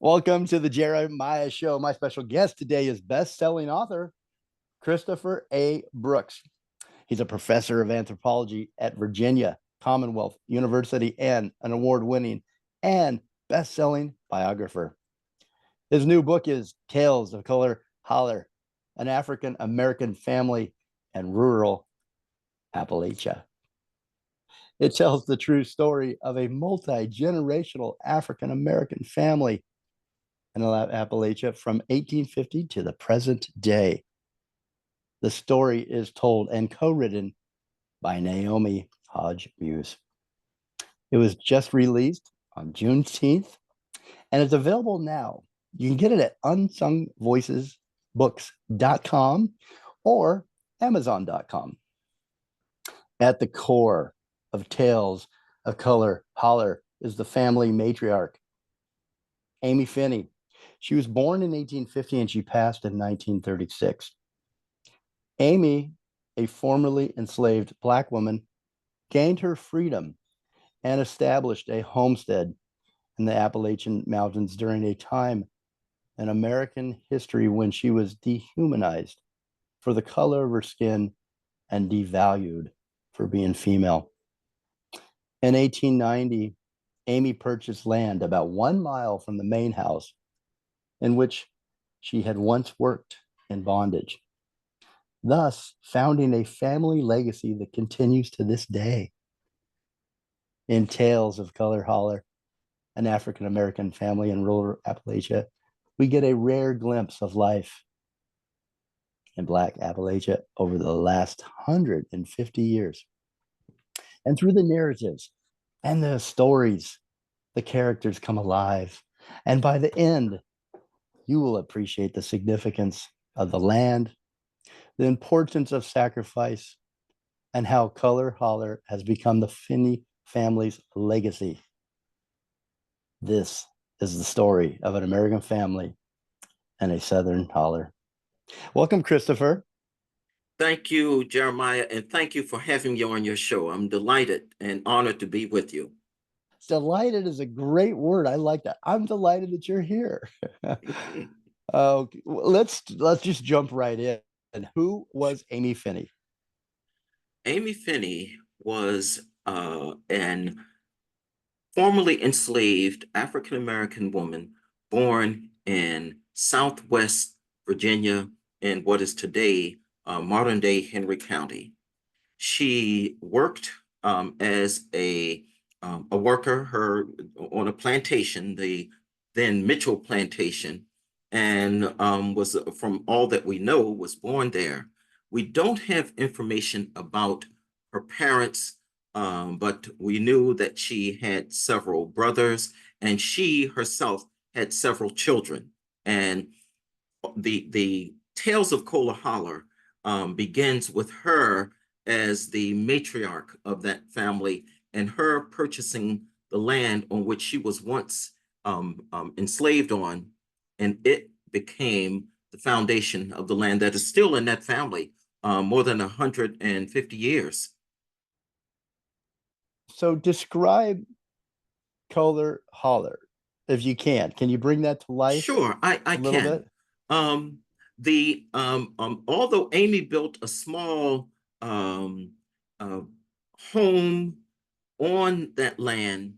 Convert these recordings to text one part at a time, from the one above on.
Welcome to the Jeremiah Show. My special guest today is best-selling author Christopher A. Brooks. He's a professor of anthropology at Virginia Commonwealth University and an award-winning and best-selling biographer. His new book is Tales of Koehler Holler, an African-American family and rural Appalachia. It tells the true story of a multi-generational African-American family in Appalachia from 1850 to the present day. The story is told and co-written by NAOMI HODGE-MUSE. It was just released on Juneteenth, and it's available now. You can get it at unsungvoicesbooks.com or amazon.com. At the core of Tales of Koehler Holler is the family matriarch, Amy Finney. She was born in 1850 and she passed in 1936. Amy, a formerly enslaved Black woman, gained her freedom and established a homestead in the Appalachian Mountains during a time in American history when she was dehumanized for the color of her skin and devalued for being female. In 1890, Amy purchased land about 1 mile from the main house in which she had once worked in bondage, thus founding a family legacy that continues to this day. In Tales of Koehler Holler, an African-American family in rural Appalachia, we get a rare glimpse of life in Black Appalachia over the last 150 years. And through the narratives and the stories, the characters come alive. And by the end, you will appreciate the significance of the land, the importance of sacrifice, and how Koehler Holler has become the Finney family's legacy. This is the story of an American family and a Southern holler. Welcome, Christopher. Thank you, Jeremiah, and thank you for having me on your show. I'm delighted and honored to be with you. Delighted is a great word. I like that. I'm delighted that you're here. Let's just jump right in. And who was Amy Finney? Amy Finney was an formerly enslaved African-American woman born in Southwest Virginia in what is today modern-day Henry County. She worked as a worker on a plantation, the then Mitchell plantation, and was, from all that we know, was born there. We don't have information about her parents, but we knew that she had several brothers, and she herself had several children. And the Tales of Koehler Holler begins with her as the matriarch of that family and her purchasing the land on which she was once enslaved on, and it became the foundation of the land that is still in that family more than 150 years. So describe Koehler Holler, if you can. Can you bring that to life? Sure, I can. Bit? Although Amy built a small home on that land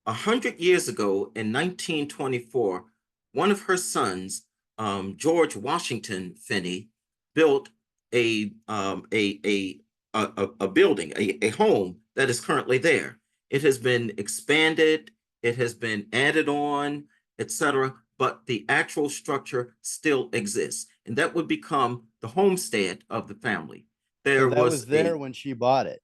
100 years ago in 1924, one of her sons, George Washington Finney, built a building, a home that is currently there. It has been expanded, it has been added on, etc., but the actual structure still exists, and that would become the homestead of the family. There was there when she bought it.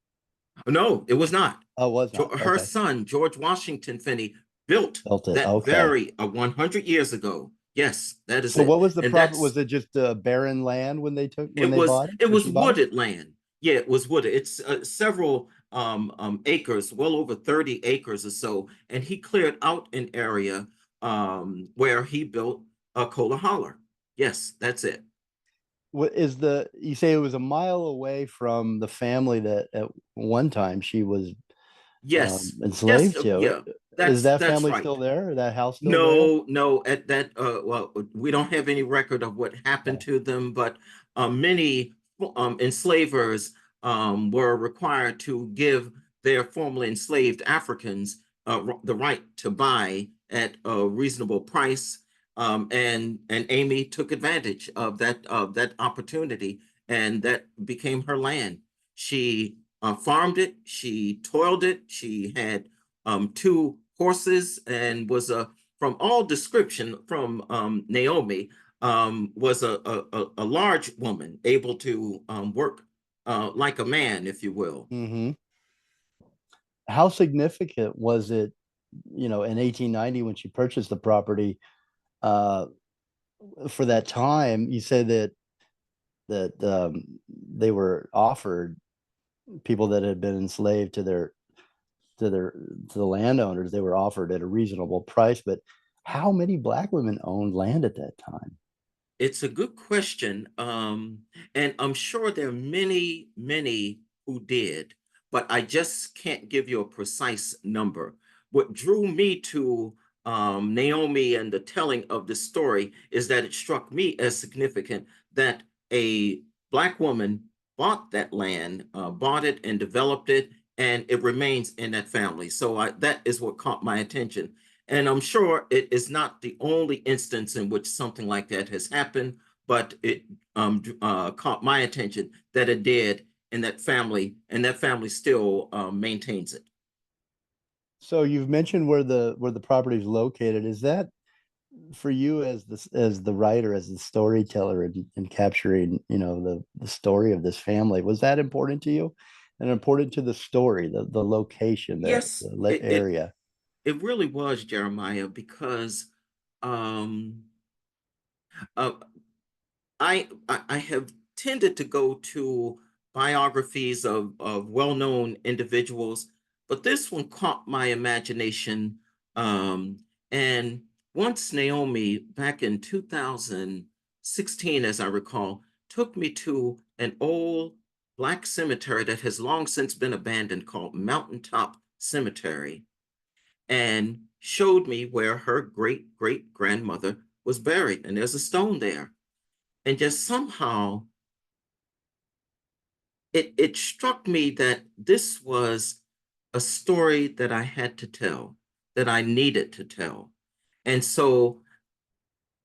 No, it was not. Oh, it was not. Her son, George Washington Finney, built it. That very 100 years ago. Yes, that is so it. So what was the problem? Was it just barren land when they bought it? It was wooded land. Yeah, it was wooded. It's several acres, well over 30 acres or so, and he cleared out an area where he built a Koehler Holler. Yes, that's it. What is you say it was 1 mile away from the family that at one time she was enslaved to? Yeah. Is that That's family right. still there? Or that house still there? No, no, at that well, we don't have any record of what happened Okay. to them, but many enslavers were required to give their formerly enslaved Africans the right to buy at a reasonable price. And Amy took advantage of that opportunity, and that became her land. She farmed it, she toiled it, she had two horses, and was a from all description from NAOMI, was a large woman able to work like a man, if you will. Hmm. How significant was it, in 1890 when she purchased the property? Uh, for that time, you said that they were offered people that had been enslaved to their to the landowners. They were offered at a reasonable price, but how many black women owned land at that time? It's a good question. And I'm sure there are many, many who did, but I just can't give you a precise number. What drew me to NAOMI and the telling of the story is that it struck me as significant that a Black woman bought that land, bought it and developed it, and it remains in that family. So that is what caught my attention. And I'm sure it is not the only instance in which something like that has happened, but it caught my attention that it did in that family, and that family still maintains it. So you've mentioned where the property is located. Is that for you as the writer, as the storyteller, and capturing, the story of this family? Was that important to you, and important to the story, the location, Yes, the area? it really was, Jeremiah, because um, uh, I have tended to go to biographies of well-known individuals, but this one caught my imagination. Um, and once Naomi, back in 2016, as I recall, took me to an old Black cemetery that has long since been abandoned called Mountaintop Cemetery, and showed me where her great great grandmother was buried. And there's a stone there. And just somehow it struck me that this was a story that I had to tell, that I needed to tell. And so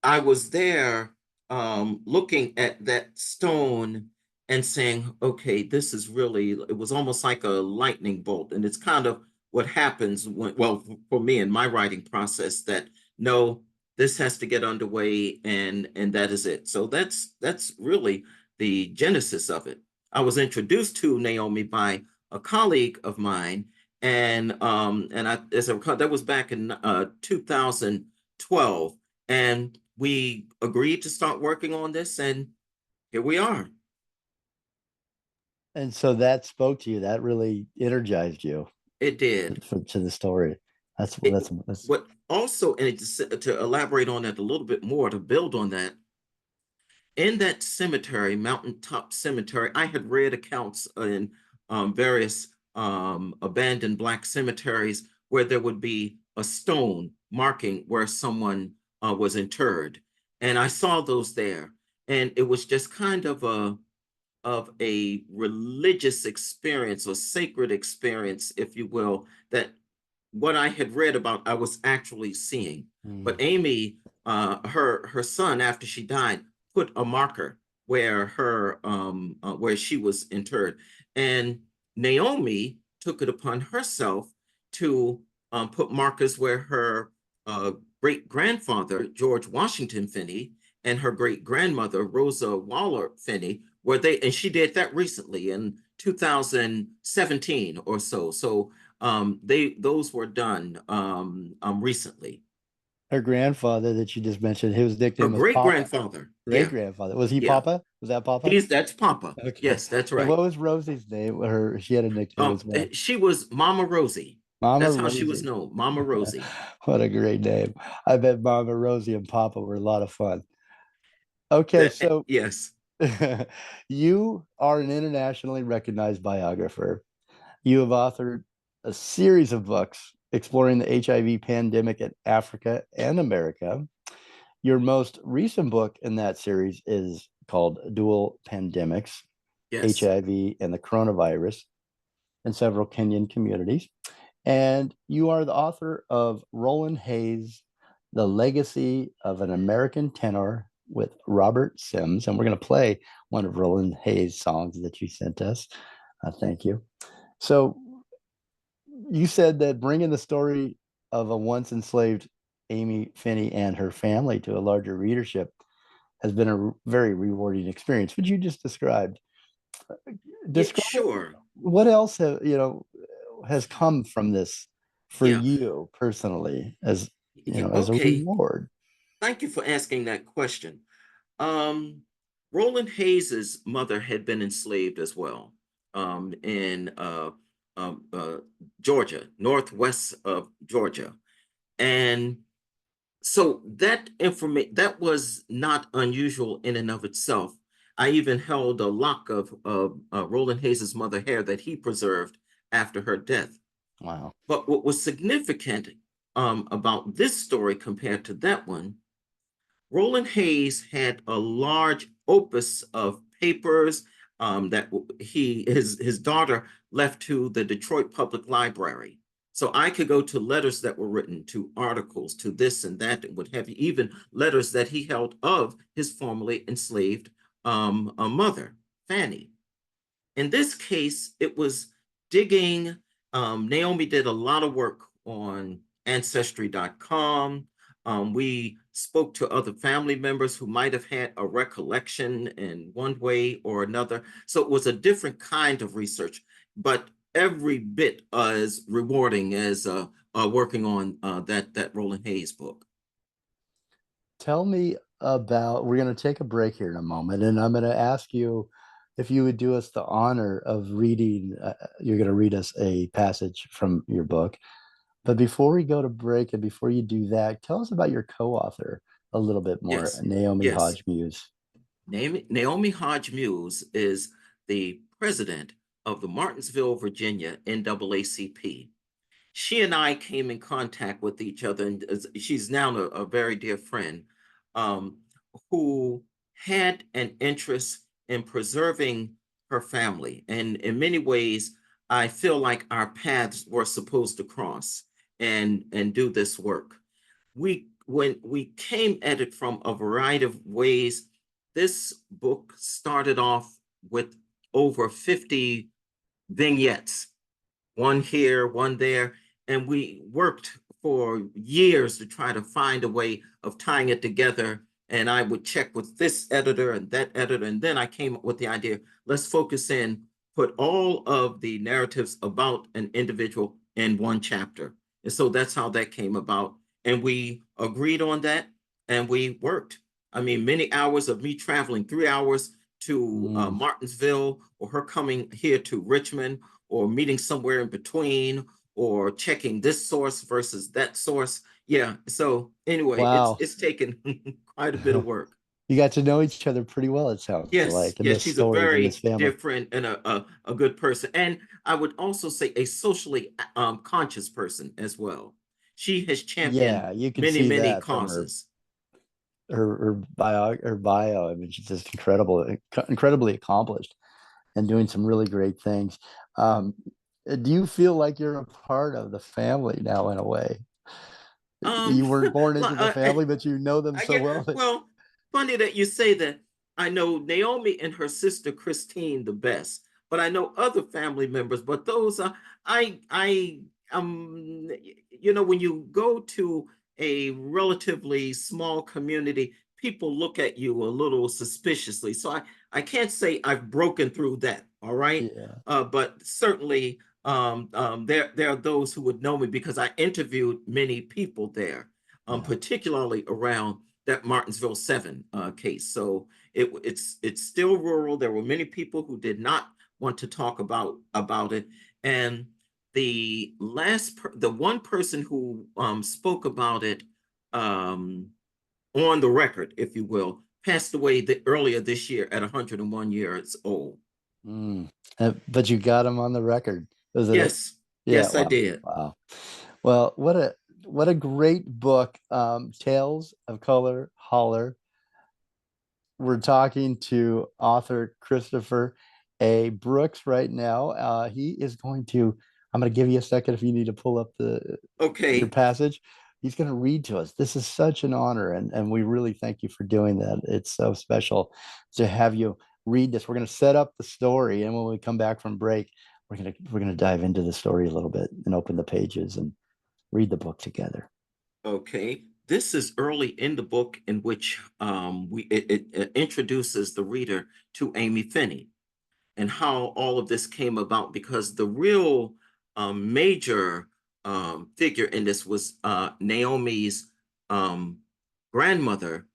I was there looking at that stone and saying, okay, this is really, it was almost like a lightning bolt. And it's kind of what happens when, well, for me in my writing process, that no, this has to get underway, and that is it. So that's really the genesis of it. I was introduced to Naomi by a colleague of mine, and I, as I recall, that was back in 2012, and we agreed to start working on this, and here we are. And so that spoke to you. That really energized you It did. to the story. That's It, that's what also, and it's, to elaborate on that a little bit more, to build on that, in that cemetery, Mountaintop Cemetery, I had read accounts in various abandoned Black cemeteries where there would be a stone marking where someone was interred. And I saw those there. And it was just kind of a religious experience or sacred experience, if you will, that what I had read about, I was actually seeing. But mm. Amy, her son, after she died, put a marker where where she was interred, and Naomi took it upon herself to put markers where her great grandfather George Washington Finney and her great grandmother Rosa Waller Finney, where they, and she did that recently in 2017 or so. So those were done recently. Her grandfather that you just mentioned, his Her nickname was great Papa. grandfather, Great yeah, grandfather. Was he yeah, Papa? Was that Papa? that's Papa. Okay. Yes, that's And right. what was Rosie's name? She had a nickname as well. She was Mama Rosie. Mama That's how she was Rosie. known, Mama Rosie. What a great name. I bet Mama Rosie and Papa were a lot of fun. Okay, so Yes, you are an internationally recognized biographer. You have authored a series of books exploring the HIV pandemic in Africa and America. Your most recent book in that series is called Dual Pandemics, Yes. HIV and the Coronavirus in Several Kenyan Communities. And you are the author of Roland Hayes, The Legacy of an American Tenor with Robert Sims. And we're going to play one of Roland Hayes' songs that you sent us. Thank you. So you said that bringing the story of a once enslaved Amy Finney and her family to a larger readership has been a very rewarding experience. Would you just Yeah, describe sure. what else has come from this for Yeah. you personally as a Okay. reward? Thank you for asking that question. Um, Roland Hayes's mother had been enslaved as well, in um, uh, Georgia, northwest of Georgia. And so that information that was not unusual in and of itself. I even held a lock of Roland Hayes's mother hair that he preserved after her death. Wow. But what was significant about this story compared to that one, Roland Hayes had a large opus of papers that his daughter left to the Detroit Public Library. So I could go to letters that were written, to articles, to this and that, and what have you, even letters that he held of his formerly enslaved mother, Fanny. In this case, it was digging. NAOMI did a lot of work on ancestry.com. We spoke to other family members who might have had a recollection in one way or another. So it was a different kind of research, but every bit as rewarding as working on that Roland Hayes book. Tell me about, we're going to take a break here in a moment, and I'm going to ask you if you would do us the honor of reading, you're going to read us a passage from your book. But before we go to break and before you do that, tell us about your co-author a little bit more, Yes, Naomi yes. HODGE-MUSE. Naomi HODGE-MUSE is the president of the Martinsville, Virginia NAACP. She and I came in contact with each other, and she's now a very dear friend, um, who had an interest in preserving her family. And in many ways, I feel like our paths were supposed to cross and do this work. When we came at it from a variety of ways, this book started off with over 50 vignettes, one here, one there, and we worked for years to try to find a way of tying it together. And I would check with this editor and that editor, and then I came up with the idea, let's focus in, put all of the narratives about an individual in one chapter. And so that's how that came about. And we agreed on that, and we worked. I mean, many hours of me traveling, 3 hours to Mm. Martinsville, or her coming here to Richmond, or meeting somewhere in between, or checking this source versus that source. Yeah. So anyway, Wow. it's taken quite a bit of work. You got to know each other pretty well, it sounds Yes, like, in yes, this she's a story, in this very family. different and a good person. And I would also say a socially conscious person as well. She has championed Yeah, you can many, see many that from causes. her bio. I mean, she's just incredibly accomplished and doing some really great things. Um, do you feel like you're a part of the family now in a way? Um, You weren't born into the uh, family, but you know them so yeah, well that well, funny that you say that. I know Naomi and her sister Christine the best, but I know other family members. But those, I, when you go to a relatively small community, people look at you a little suspiciously. So I can't say I've broken through that. All right, yeah, but certainly, there are those who would know me because I interviewed many people there, yeah. particularly around that Martinsville 7 case. So it's still rural. There were many people who did not want to talk about it, and the one person who spoke about it um, on the record, if you will, passed away earlier this year at 101 years old. Mm. But you got him on the record. Was it a Yes, Yeah, yes, I wow. did. Wow. Well, what a great book. Tales of Color, Holler. We're talking to author Christopher A. Brooks right now. He is going to, I'm going to give you a second if you need to pull up your Okay, passage. He's going to read to us. This is such an honor, and we really thank you for doing that. It's so special to have you read this. We're going to set up the story, and when we come back from break, we're gonna dive into the story a little bit and open the pages and read the book together. okay. This is early in the book in which it introduces the reader to Amy Finney and how all of this came about because the real major figure in this was Naomi's um, grandmother,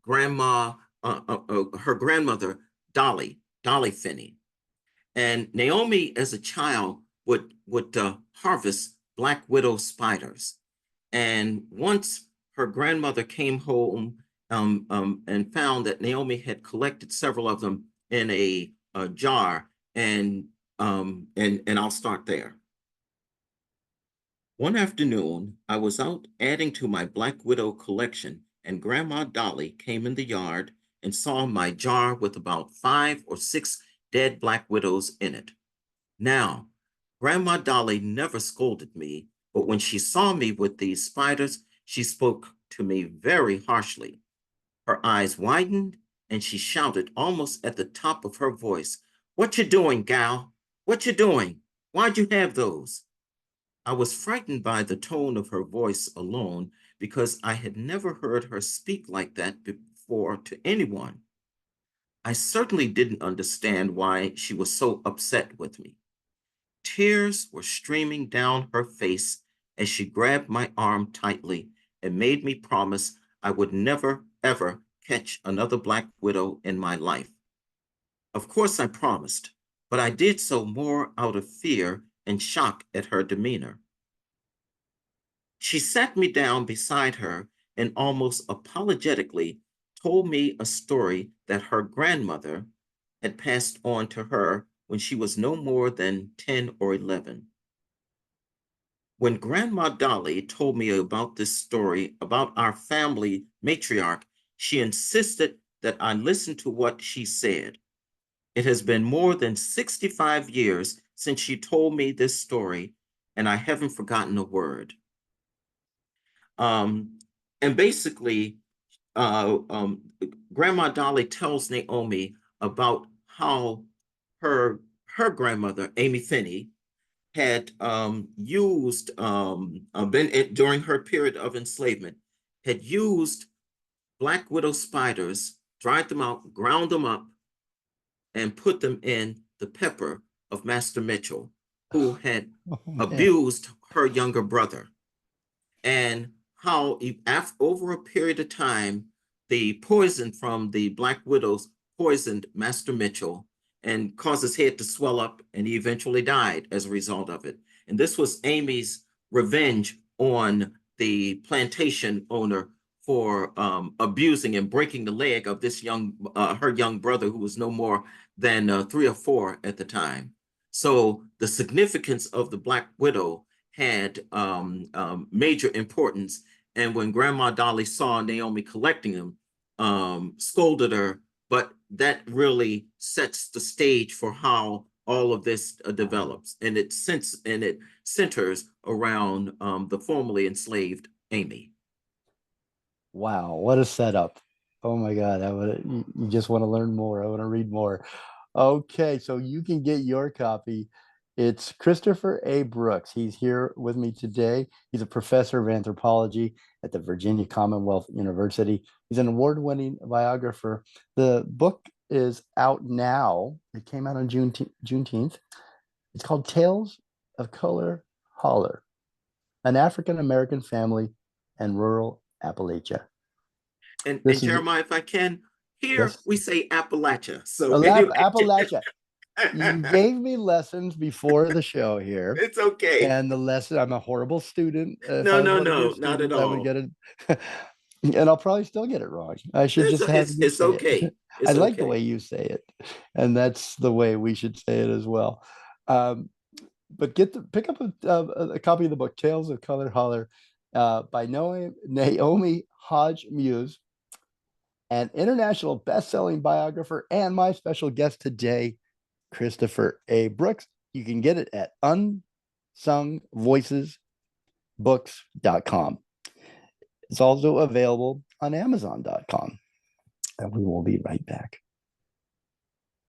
her grandmother, Dolly Finney. And Naomi, as a child, would harvest black widow spiders. And once her grandmother came home and found that Naomi had collected several of them in a jar, and I'll start there. One afternoon, I was out adding to my black widow collection, and Grandma Dolly came in the yard and saw my jar with about 5 or 6 dead black widows in it. Now, Grandma Dolly never scolded me, but when she saw me with these spiders, she spoke to me very harshly. Her eyes widened and she shouted almost at the top of her voice, "What you doing, gal? What you doing? Why'd you have those?" I was frightened by the tone of her voice alone because I had never heard her speak like that before to anyone. I certainly didn't understand why she was so upset with me. Tears were streaming down her face as she grabbed my arm tightly and made me promise I would never, ever catch another black widow in my life. Of course, I promised, but I did so more out of fear and shock at her demeanor. She sat me down beside her and almost apologetically told me a story that her grandmother had passed on to her when she was no more than 10 or 11. When Grandma Dolly told me about this story about our family matriarch, she insisted that I listen to what she said. It has been more than 65 years since she told me this story, and I haven't forgotten a word. Um, and basically, uh, um, Grandma Dolly tells Naomi about how her her grandmother, Amy Finney, had used during her period of enslavement, had used black widow spiders, dried them out, ground them up, and put them in the pepper of Master Mitchell, who had Oh man. abused her younger brother, and how over a period of time, the poison from the Black Widows poisoned Master Mitchell and caused his head to swell up, and he eventually died as a result of it. And this was Amy's revenge on the plantation owner for abusing and breaking the leg of her young brother, who was no more than 3 or 4 at the time. So the significance of the Black Widow had major importance. And when Grandma Dolly saw Naomi collecting them, scolded her, but that really sets the stage for how all of this develops, and it centers around the formerly enslaved Amy. Wow, what a setup. Oh my God, you just want to learn more. I want to read more. Okay, so you can get your copy. It's Christopher A. Brooks. He's here with me today. He's a professor of anthropology at the Virginia Commonwealth University. He's an award-winning biographer. The book is out now. It came out on Juneteenth. It's called Tales of Color, Holler, an African American family and rural Appalachia. And This is Jeremiah, if I can, here Yes, we say Appalachia. So anyway, Appalachia. You gave me lessons before the show here, it's okay. and the lesson, I'm a horrible student. If No, I was no, one of your no, not at students, I would all. get it. And I'll probably still get it wrong. I should just have you It's say it. okay. I It's like the okay. way you say it, and that's the way we should say it as well. Um, but pick up a copy of the book Tales of Color Holler by Naomi HODGE-MUSE, an international best-selling biographer, and my special guest today, Christopher A. Brooks. You can get it at unsungvoicesbooks.com. It's also available on amazon.com. And we will be right back.